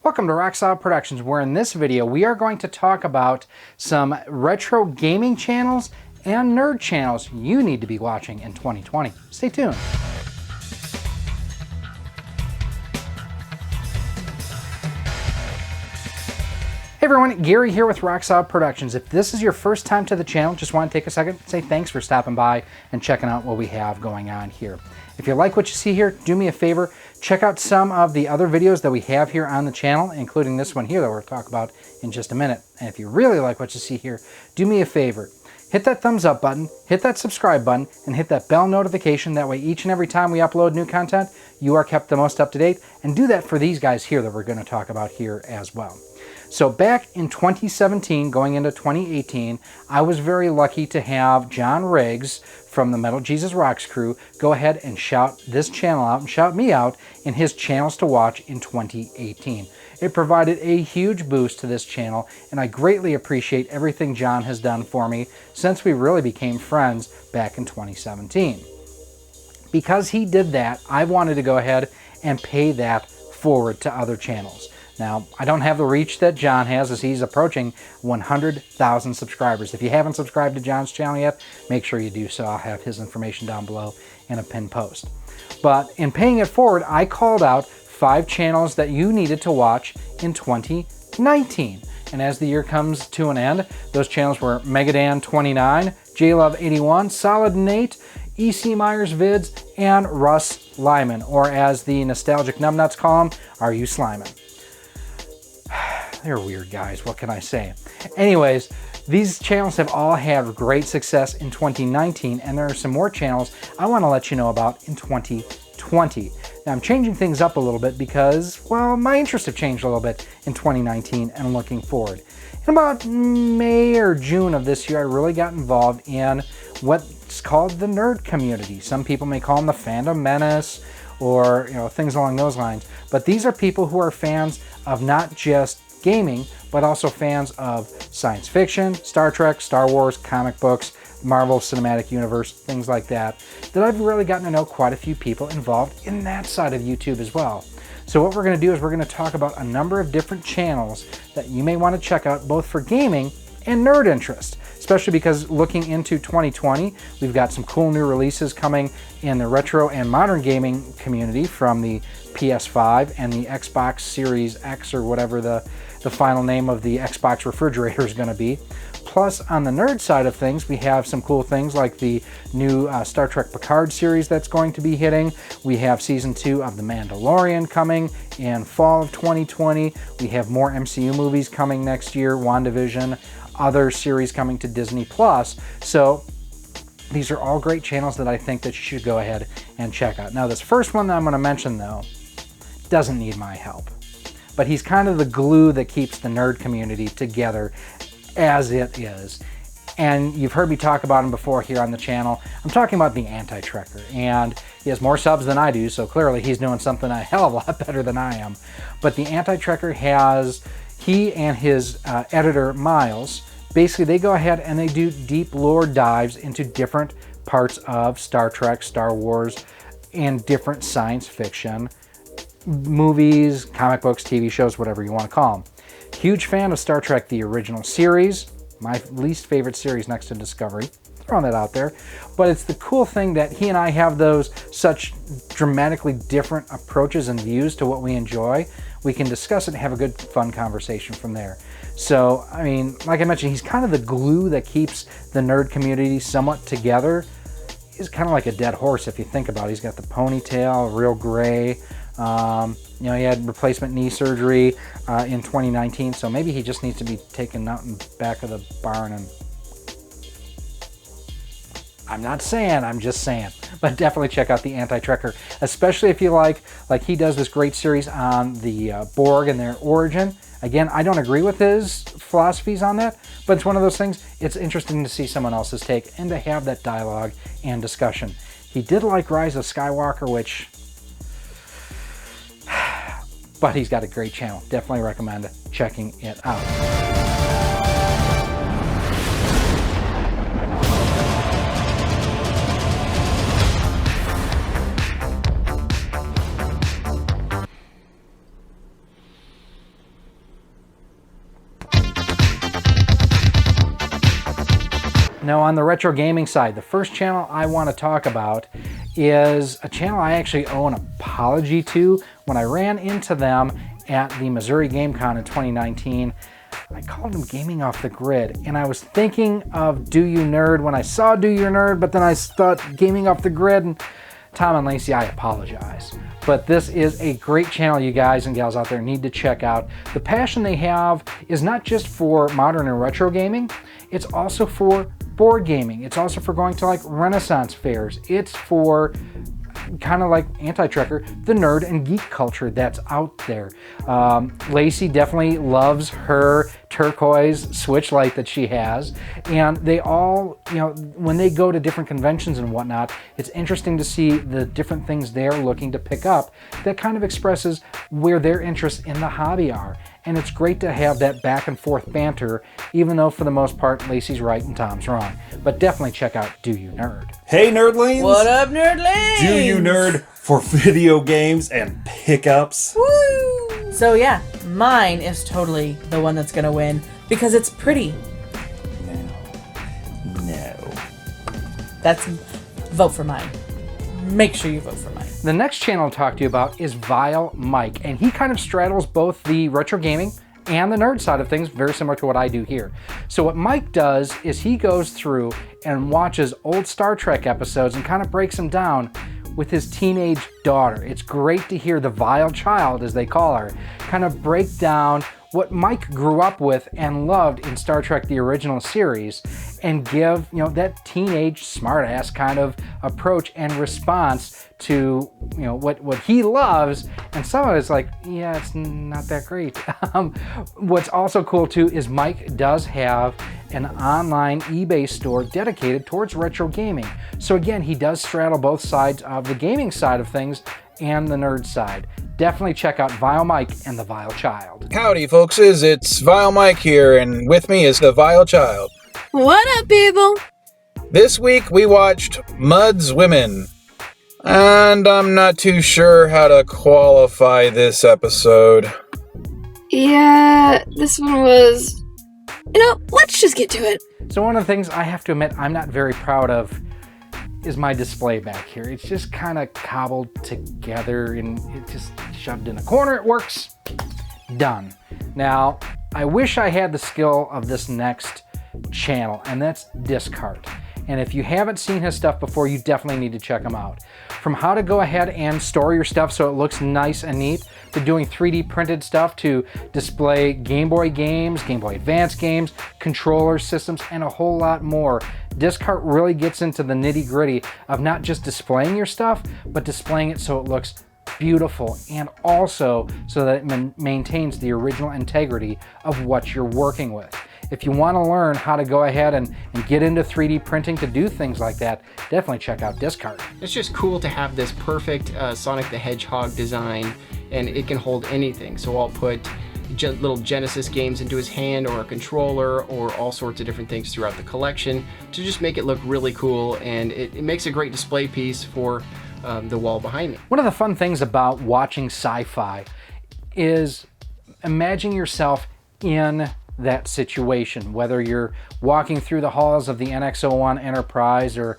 Welcome to Rock Solid Productions, where in this video we are going to talk about some retro gaming channels and nerd channels you need to be watching in 2020. Stay tuned. Hey everyone, Gary here with Rock Solid Productions. If this is your first time to the channel, just want to take a second and say thanks for stopping by and checking out what we have going on here. If you like what you see here, do me a favor, check out some of the other videos that we have here on the channel, including this one here that we'll talk about in just a minute. And if you really like what you see here, do me a favor, hit that thumbs up button, hit that subscribe button, and hit that bell notification. That way each and every time we upload new content, you are kept the most up to date. And do that for these guys here that we're going to talk about here as well. So back in 2017, going into 2018, I was very lucky to have John Riggs from the Metal Jesus Rocks crew go ahead and shout this channel out and shout me out in his channels to watch in 2018. It provided a huge boost to this channel, and I greatly appreciate everything John has done for me since we really became friends back in 2017. Because he did that, I wanted to go ahead and pay that forward to other channels. Now, I don't have the reach that John has as he's approaching 100,000 subscribers. If you haven't subscribed to John's channel yet, make sure you do so. I'll have his information down below in a pinned post. But in paying it forward, I called out 5 channels that you needed to watch in 2019. And as the year comes to an end, those channels were Megadan29, JLove81, Solid Nate, EC Myers Vids, and Russ Lyman, or as the nostalgic numbnuts call him, Are You Slimin'? They're weird guys, what can I say? Anyways, these channels have all had great success in 2019, and there are some more channels I want to let you know about in 2020. Now, I'm changing things up a little bit because, well, my interests have changed a little bit in 2019 and I'm looking forward. In about May or June of this year, I really got involved in what's called the nerd community. Some people may call them the fandom menace or, things along those lines. But these are people who are fans of not just gaming, but also fans of science fiction, Star Trek, Star Wars, comic books, Marvel Cinematic Universe, things like that, that I've really gotten to know quite a few people involved in that side of YouTube as well. So what we're going to do is we're going to talk about a number of different channels that you may want to check out, both for gaming and nerd interest, especially because looking into 2020, we've got some cool new releases coming in the retro and modern gaming community from the PS5 and the Xbox Series X, or whatever the final name of the Xbox refrigerator is going to be. Plus, on the nerd side of things, we have some cool things like the new Star Trek Picard series that's going to be hitting. We have Season 2 of The Mandalorian coming in fall of 2020. We have more MCU movies coming next year, WandaVision, other series coming to Disney+. So these are all great channels that I think that you should go ahead and check out. Now, this first one that I'm going to mention, though, doesn't need my help. But he's kind of the glue that keeps the nerd community together as it is. And you've heard me talk about him before here on the channel. I'm talking about the AntiTrekker, and he has more subs than I do, so clearly he's doing something a hell of a lot better than I am. But the AntiTrekker has, he and his editor Miles, basically they go ahead and they do deep lore dives into different parts of Star Trek, Star Wars, and different science fiction movies, comic books, TV shows, whatever you want to call them. Huge fan of Star Trek, the original series. My least favorite series next to Discovery. Throwing that out there. But it's the cool thing that he and I have those such dramatically different approaches and views to what we enjoy. We can discuss it and have a good, fun conversation from there. So, I mean, like I mentioned, he's kind of the glue that keeps the nerd community somewhat together. He's kind of like a dead horse if you think about it. He's got the ponytail, real gray. He had replacement knee surgery in 2019, so maybe he just needs to be taken out in the back of the barn. And I'm not saying, I'm just saying. But definitely check out the AntiTrekker, especially if you like he does this great series on the Borg and their origin. Again, I don't agree with his philosophies on that, but it's one of those things, it's interesting to see someone else's take and to have that dialogue and discussion. He did like Rise of Skywalker, which... but he's got a great channel. Definitely recommend checking it out. Now on the retro gaming side, the first channel I want to talk about is a channel I actually owe an apology to. When I ran into them at the Missouri Game Con in 2019, I called them Gaming Off the Grid, and I was thinking of Do You Nerd when I saw Do You Nerd, but then I thought Gaming Off the Grid, and Tom and Lacey, I apologize. But this is a great channel you guys and gals out there need to check out. The passion they have is not just for modern and retro gaming, it's also for board gaming. It's also for going to like Renaissance fairs. It's for kind of like AntiTrekker, the nerd and geek culture that's out there. Lacey definitely loves her turquoise Switch light that she has, and they all, you know, when they go to different conventions and whatnot, it's interesting to see the different things they're looking to pick up that kind of expresses where their interests in the hobby are. And it's great to have that back and forth banter, even though for the most part, Lacey's right and Tom's wrong. But definitely check out Do You Nerd. Hey, nerdlings! What up, nerdlings? Do you nerd for video games and pickups? Woo! So yeah, mine is totally the one that's gonna win because it's pretty. No. That's vote for mine. Make sure you vote for mine. The next channel I'll talk to you about is VileMike, and he kind of straddles both the retro gaming and the nerd side of things, very similar to what I do here. So what Mike does is he goes through and watches old Star Trek episodes and kind of breaks them down with his teenage daughter. It's great to hear the Vile child, as they call her, kind of break down what Mike grew up with and loved in Star Trek the original series, and give, you know, that teenage smartass kind of approach and response to, you know, what he loves. And some of it's like, yeah, it's not that great. What's also cool too is Mike does have an online eBay store dedicated towards retro gaming. So again, he does straddle both sides of the gaming side of things and the nerd side. Definitely check out VileMike and the Vile Child. Howdy, folkses. It's VileMike here, and with me is the Vile Child. What up, people? This week we watched Mud's Women, and I'm not too sure how to qualify this episode. Yeah, this one was... let's just get to it. So one of the things I have to admit I'm not very proud of is my display back here. It's just kind of cobbled together and it just shoved in a corner. It works. Done. Now, I wish I had the skill of this next channel, and that's Discart. And if you haven't seen his stuff before, you definitely need to check him out. From how to go ahead and store your stuff so it looks nice and neat, to doing 3D printed stuff to display Game Boy games, Game Boy Advance games, controller systems, and a whole lot more. Discart really gets into the nitty gritty of not just displaying your stuff, but displaying it so it looks beautiful, and also so that it maintains the original integrity of what you're working with. If you want to learn how to go ahead and get into 3D printing to do things like that, definitely check out Discart. It's just cool to have this perfect Sonic the Hedgehog design, and it can hold anything. So I'll put little Genesis games into his hand, or a controller, or all sorts of different things throughout the collection to just make it look really cool, and it makes a great display piece for the wall behind me. One of the fun things about watching Sci-Fi is imagine yourself in that situation, whether you're walking through the halls of the NX-01 Enterprise or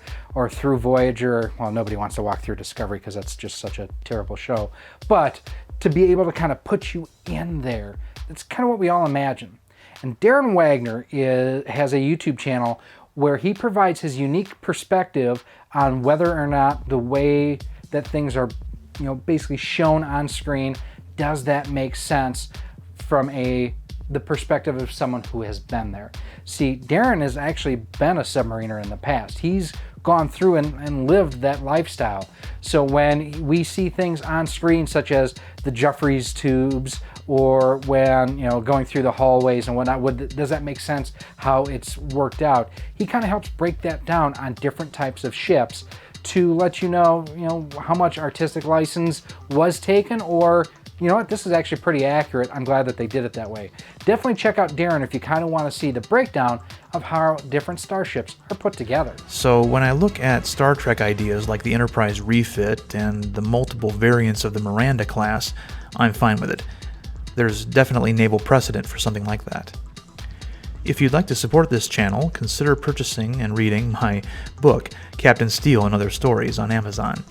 through Voyager. Well, nobody wants to walk through Discovery because that's just such a terrible show, but to be able to kind of put you in there, that's kind of what we all imagine. And Darrin Wagner has a YouTube channel where he provides his unique perspective on whether or not the way that things are, basically shown on screen, does that make sense from the perspective of someone who has been there. See, Darrin has actually been a submariner in the past. He's gone through and lived that lifestyle. So when we see things on screen, such as the Jeffries tubes, or when, going through the hallways and whatnot, does that make sense how it's worked out? He kind of helps break that down on different types of ships to let you know, how much artistic license was taken, or you know what, this is actually pretty accurate. I'm glad that they did it that way. Definitely check out Darrin if you kind of want to see the breakdown of how different starships are put together. So when I look at Star Trek ideas like the Enterprise refit and the multiple variants of the Miranda class, I'm fine with it. There's definitely naval precedent for something like that. If you'd like to support this channel, consider purchasing and reading my book, Captain Steel and Other Stories, on Amazon.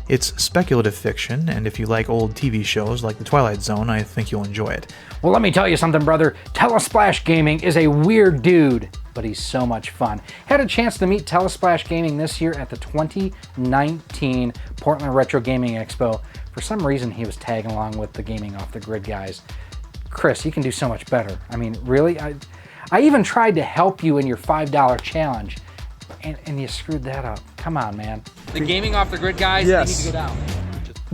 It's speculative fiction, and if you like old TV shows like The Twilight Zone, I think you'll enjoy it. Well, let me tell you something, brother. Telesplash Gaming is a weird dude, but he's so much fun. Had a chance to meet Telesplash Gaming this year at the 2019 Portland Retro Gaming Expo. For some reason, he was tagging along with the Gaming Off the Grid guys. Chris, you can do so much better. I mean, really? I even tried to help you in your $5 challenge, and you screwed that up. Come on, man. The Gaming Off the Grid guys, they need to go down.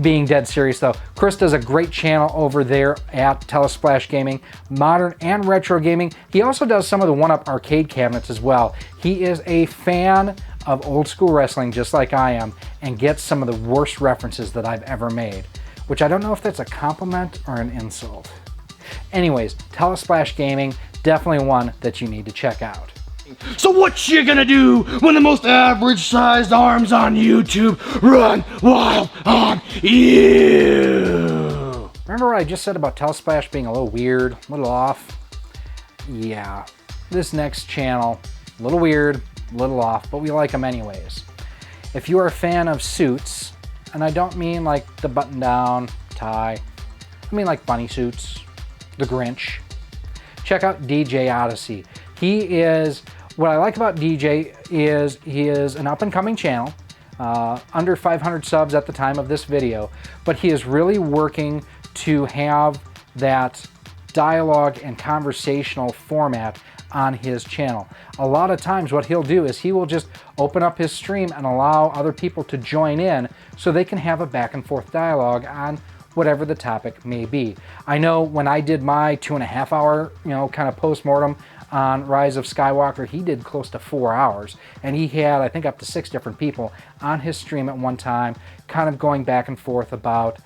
Being dead serious though, Chris does a great channel over there at Telesplash Gaming, modern and retro gaming. He also does some of the one-up arcade cabinets as well. He is a fan of old school wrestling just like I am, and gets some of the worst references that I've ever made, which I don't know if that's a compliment or an insult. Anyways, Telesplash Gaming, definitely one that you need to check out. So what you gonna do when the most average-sized arms on YouTube run wild on you? Remember what I just said about Telesplash being a little weird, a little off? Yeah, this next channel, a little weird, a little off, but we like them anyways. If you are a fan of suits, and I don't mean like the button-down tie, I mean like bunny suits, the Grinch, check out DJ Odyssey. What I like about DJ is he is an up-and-coming channel, under 500 subs at the time of this video, but he is really working to have that dialogue and conversational format on his channel. A lot of times what he'll do is he will just open up his stream and allow other people to join in so they can have a back and forth dialogue on whatever the topic may be. I know when I did my 2.5 hour, kind of post-mortem on Rise of Skywalker, he did close to 4 hours, and he had, I think, up to 6 different people on his stream at one time, kind of going back and forth about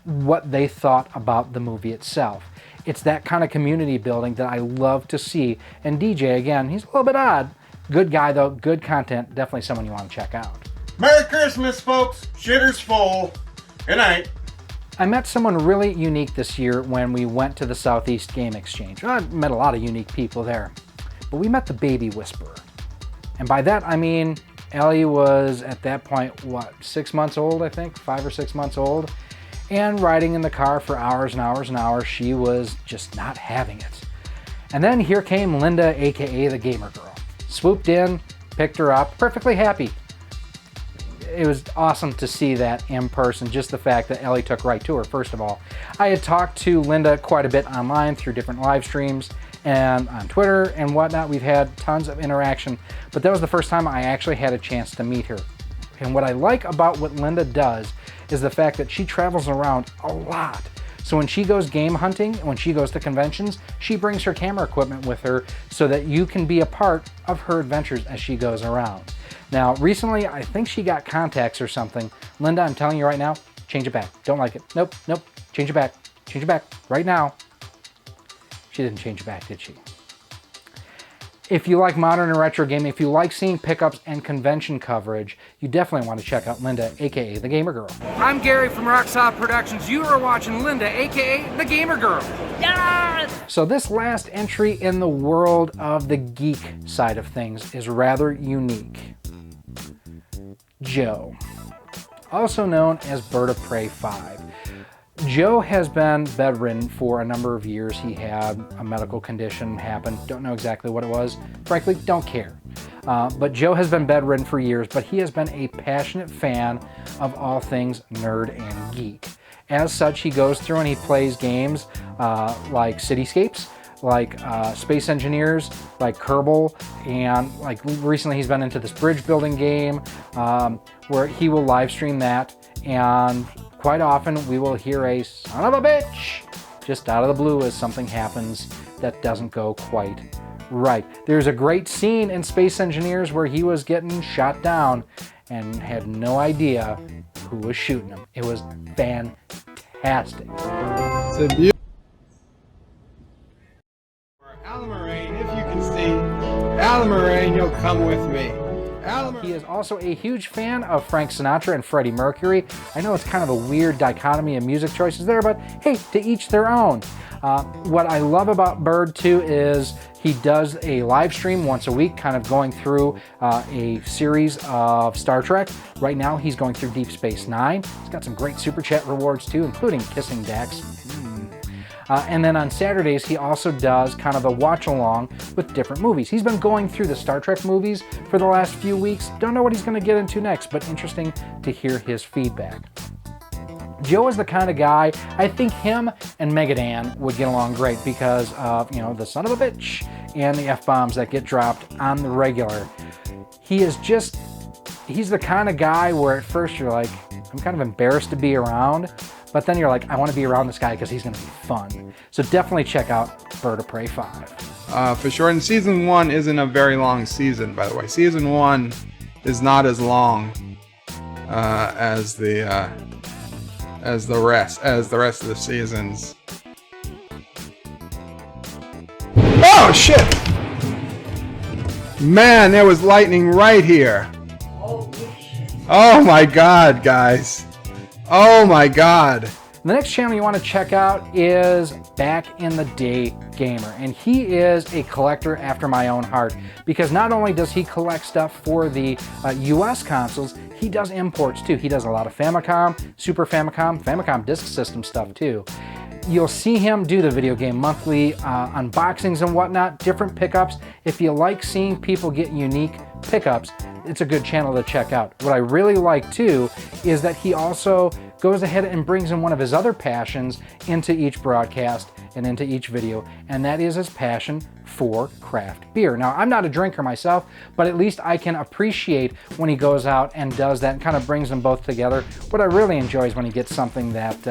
what they thought about the movie itself. It's that kind of community building that I love to see, and DJ, again, he's a little bit odd. Good guy, though, good content, definitely someone you want to check out. Merry Christmas, folks. Shitter's full. Good night. I met someone really unique this year when we went to the Southeast Game Exchange. I met a lot of unique people there, but we met the Baby Whisperer. And by that, I mean, Ellie was at that point, 6 months old, I think, 5 or 6 months old. And riding in the car for hours and hours and hours, she was just not having it. And then here came Linda, AKA the Gamer Girl. Swooped in, picked her up, perfectly happy. It was awesome to see that in person, just the fact that Ellie took right to her, first of all. I had talked to Linda quite a bit online through different live streams and on Twitter and whatnot. We've had tons of interaction, but that was the first time I actually had a chance to meet her. And what I like about what Linda does is the fact that she travels around a lot. So when she goes game hunting, when she goes to conventions, she brings her camera equipment with her so that you can be a part of her adventures as she goes around. Now, recently, I think she got contacts or something. Linda, I'm telling you right now, change it back. Don't like it. Nope, change it back. Change it back right now. She didn't change it back, did she? If you like modern and retro gaming, if you like seeing pickups and convention coverage, you definitely want to check out Linda, aka the Gamer Girl. I'm Gary from Rocksolid Productions. You are watching Linda, aka the Gamer Girl. Yes! So this last entry in the world of the geek side of things is rather unique. Joe, also known as Bird of Prey 5. Joe has been bedridden for a number of years. He had a medical condition happen. Don't know exactly what it was. Frankly, don't care. But Joe has been bedridden for years, but he has been a passionate fan of all things nerd and geek. As such, he goes through and he plays games like Cityscapes, like Space Engineers, like Kerbal, and like recently he's been into this bridge building game where he will live stream that, and quite often we will hear a son of a bitch just out of the blue as something happens that doesn't go quite right. There's a great scene in Space Engineers where he was getting shot down and had no idea who was shooting him. It was fantastic. Alan Moraine, if you can see, Alan Moraine, you'll come with me. Alan He is also a huge fan of Frank Sinatra and Freddie Mercury. I know it's kind of a weird dichotomy of music choices there, but hey, to each their own. What I love about Bird too is he does a live stream once a week, kind of going through a series of Star Trek. Right now, he's going through Deep Space Nine. He's got some great Super Chat rewards too, including kissing decks. And then on Saturdays, he also does kind of a watch-along with different movies. He's been going through the Star Trek movies for the last few weeks. Don't know what he's going to get into next, but interesting to hear his feedback. Joe is the kind of guy, I think him and Megadan would get along great because of, you know, the son of a bitch and the F-bombs that get dropped on the regular. He's the kind of guy where at first you're like, I'm kind of embarrassed to be around, but then you're like, I want to be around this guy because he's going to be fun. So definitely check out Bird of Prey 5. For sure, and season 1 isn't a very long season, by the way. Season 1 is not as long as the rest of the seasons. Oh shit! Man, there was lightning right here. Oh my god, guys. Oh my god. The next channel you want to check out is Back in the Day Gamer, and he is a collector after my own heart because not only does he collect stuff for the US consoles, he does imports too. He does a lot of Famicom, Super Famicom, Famicom Disk System stuff too. You'll see him do the Video Game Monthly unboxings and whatnot, different pickups. If you like seeing people get unique pickups, it's a good channel to check out. What I really like too is that he also goes ahead and brings in one of his other passions into each broadcast and into each video, and that is his passion for craft beer. Now, I'm not a drinker myself, but at least I can appreciate when he goes out and does that and kind of brings them both together. What I really enjoy is when he gets something that,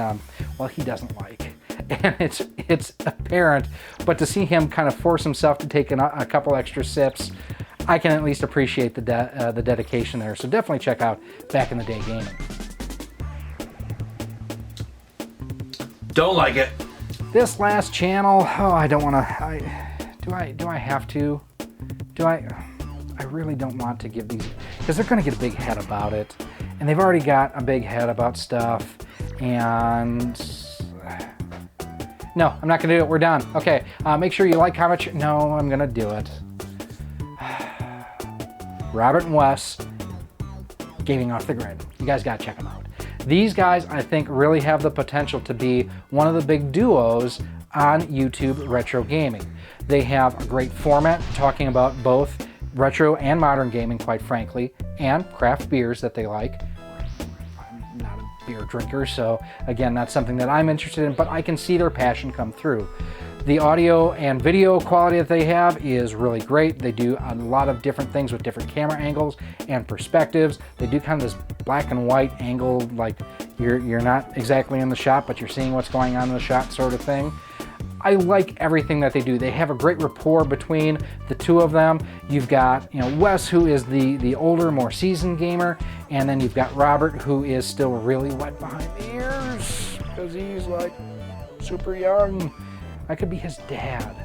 well, he doesn't like. And it's apparent, but to see him kind of force himself to take a couple extra sips, I can at least appreciate the dedication there. So definitely check out Back in the Day Gaming. Don't like it. This last channel, oh, I don't want to. Do I have to? I really don't want to give these because they're going to get a big head about it, and they've already got a big head about stuff. And no, I'm not going to do it. We're done. Okay. Make sure you like, comment. No, I'm going to do it. Robert and Wes, Gaming Off the Grid. You guys got to check them out. These guys, I think, really have the potential to be one of the big duos on YouTube retro gaming. They have a great format talking about both retro and modern gaming, quite frankly, and craft beers that they like. I'm not a beer drinker, so again, that's something that I'm interested in, but I can see their passion come through. The audio and video quality that they have is really great. They do a lot of different things with different camera angles and perspectives. They do kind of this black and white angle, like you're not exactly in the shot, but you're seeing what's going on in the shot sort of thing. I like everything that they do. They have a great rapport between the two of them. You've got, Wes, who is the older, more seasoned gamer, and then you've got Robert, who is still really wet behind the ears because he's like super young. I could be his dad.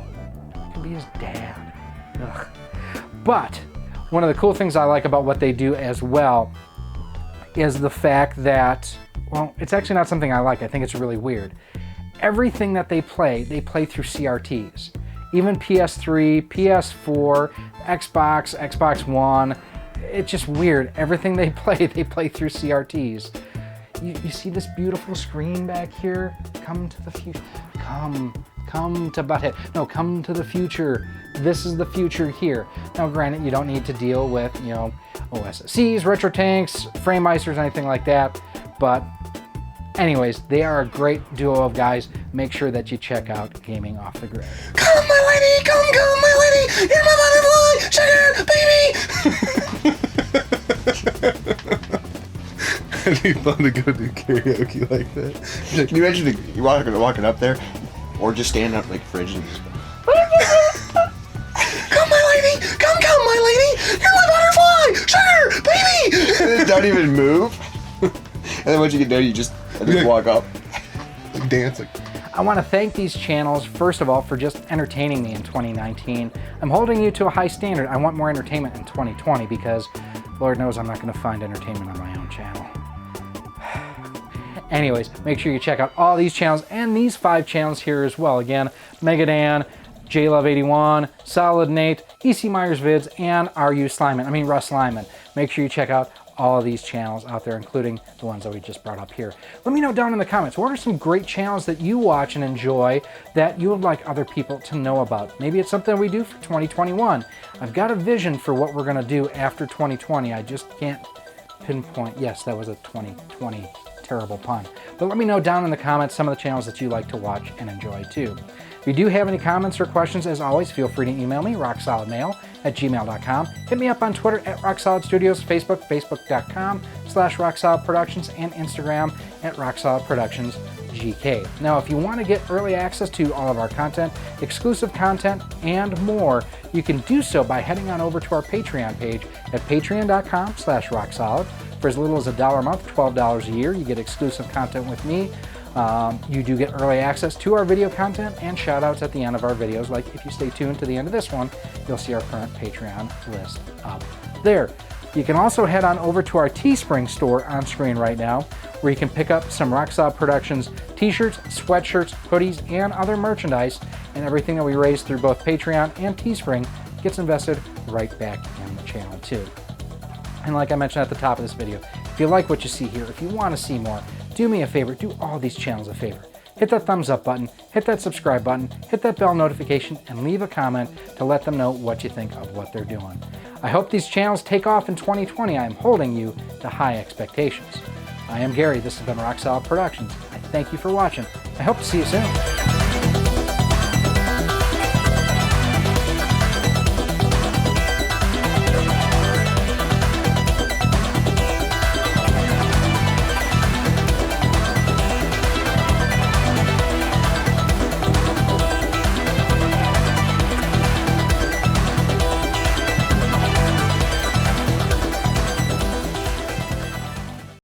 Ugh. But one of the cool things I like about what they do as well is the fact that, well, it's actually not something I like. I think it's really weird. Everything that they play through CRTs. Even PS3, PS4, Xbox, Xbox One. It's just weird. Everything they play through CRTs. You see this beautiful screen back here? Come to the future. Come to Butthead. No, come to the future. This is the future here. Now, granted, you don't need to deal with, OSSCs, retro tanks, frame meisters, anything like that. But anyways, they are a great duo of guys. Make sure that you check out Gaming Off the Grid. Come, my lady, come, my lady. You're my butterfly. Sugar, baby. It'd be fun to go do karaoke like that. Can you imagine you walking up there, or just stand up like fridge and just come, my lady, come, my lady, you're my butterfly, sugar, baby. and then don't even move. And then once you get there, you just walk up, like dancing. I want to thank these channels, first of all, for just entertaining me in 2019. I'm holding you to a high standard. I want more entertainment in 2020 because Lord knows I'm not going to find entertainment on my own channel. Anyways, make sure you check out all these channels and these 5 channels here as well. Again, Megadan, JLove81, Solid Nate, EC Myers Vids, and Russ Lyman. Make sure you check out all of these channels out there, including the ones that we just brought up here. Let me know down in the comments, what are some great channels that you watch and enjoy that you would like other people to know about? Maybe it's something we do for 2021. I've got a vision for what we're gonna do after 2020. I just can't pinpoint. Yes, that was a 2020 terrible pun. But let me know down in the comments some of the channels that you like to watch and enjoy too. If you do have any comments or questions, as always, feel free to email me, rocksolidmail@gmail.com. Hit me up on Twitter @RockSolidStudios, Facebook, facebook.com/RockSolidProductions, and Instagram @RockSolidProductionsGK. Now, if you want to get early access to all of our content, exclusive content, and more, you can do so by heading on over to our Patreon page at patreon.com/RockSolid. For as little as $1 a month, $12 a year, you get exclusive content with me. You do get early access to our video content and shout outs at the end of our videos. Like if you stay tuned to the end of this one, you'll see our current Patreon list up there. You can also head on over to our Teespring store on screen right now, where you can pick up some Rock Solid Productions t-shirts, sweatshirts, hoodies, and other merchandise, and everything that we raise through both Patreon and Teespring gets invested right back in the channel too. And like I mentioned at the top of this video, if you like what you see here, if you want to see more, do me a favor, do all these channels a favor. Hit that thumbs up button, hit that subscribe button, hit that bell notification, and leave a comment to let them know what you think of what they're doing. I hope these channels take off in 2020. I am holding you to high expectations. I am Gary, this has been Rock Solid Productions. I thank you for watching. I hope to see you soon.